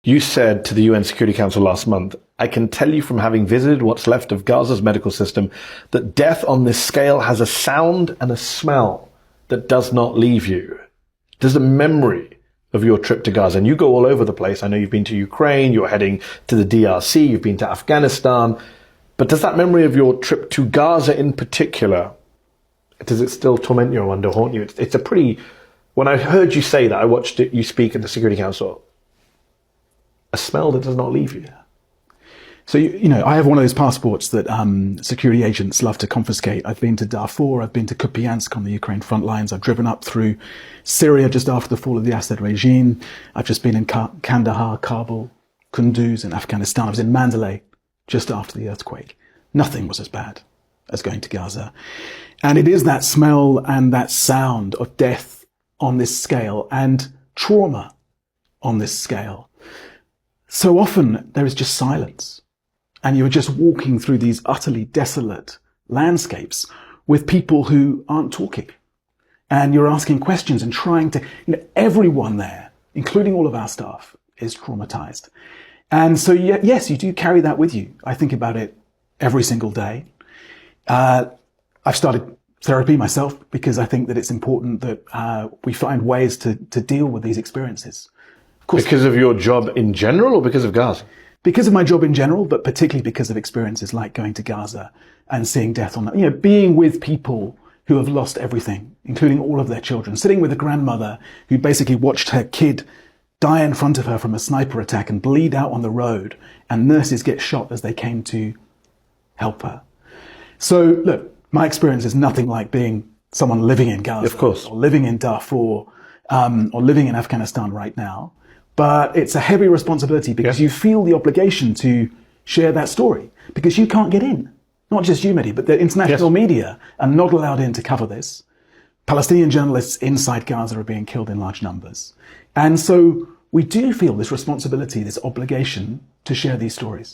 You said to the UN Security Council last month, "I can tell you from having visited what's left of Gaza's medical system that death on this scale has a sound and a smell that does not leave you." Does the memory of your trip to Gaza, and you go all over the place, I know you've been to Ukraine, you're heading to the DRC, you've been to Afghanistan, but does that memory of your trip to Gaza in particular, does it still torment you or underhaunt you? It's a pretty, when I heard you say that, I watched you speak at the Security Council, a smell that does not leave you. So, I have one of those passports that security agents love to confiscate. I've been to Darfur, I've been to Kupiansk on the Ukraine front lines, I've driven up through Syria just after the fall of the Assad regime, I've just been in Kandahar, Kabul, Kunduz in Afghanistan, I was in Mandalay just after the earthquake. Nothing was as bad as going to Gaza. And it is that smell and that sound of death on this scale and trauma on this scale. So often there is just silence. And you're just walking through these utterly desolate landscapes with people who aren't talking. And you're asking questions and trying to, everyone there, including all of our staff, is traumatized. And so, yes, you do carry that with you. I think about it every single day. I've started therapy myself because I think that it's important that we find ways to deal with these experiences. Of course, because of your job in general or because of Gaza? Because of my job in general, but particularly because of experiences like going to Gaza and seeing death on that, being with people who have lost everything, including all of their children, sitting with a grandmother who basically watched her kid die in front of her from a sniper attack and bleed out on the road, and nurses get shot as they came to help her. So, look, my experience is nothing like being someone living in Gaza, of course, or living in Darfur, or living in Afghanistan right now. But it's a heavy responsibility because you feel the obligation to share that story because you can't get in. Not just you, Mehdi, but the international media are not allowed in to cover this. Palestinian journalists inside Gaza are being killed in large numbers. And so we do feel this responsibility, this obligation to share these stories.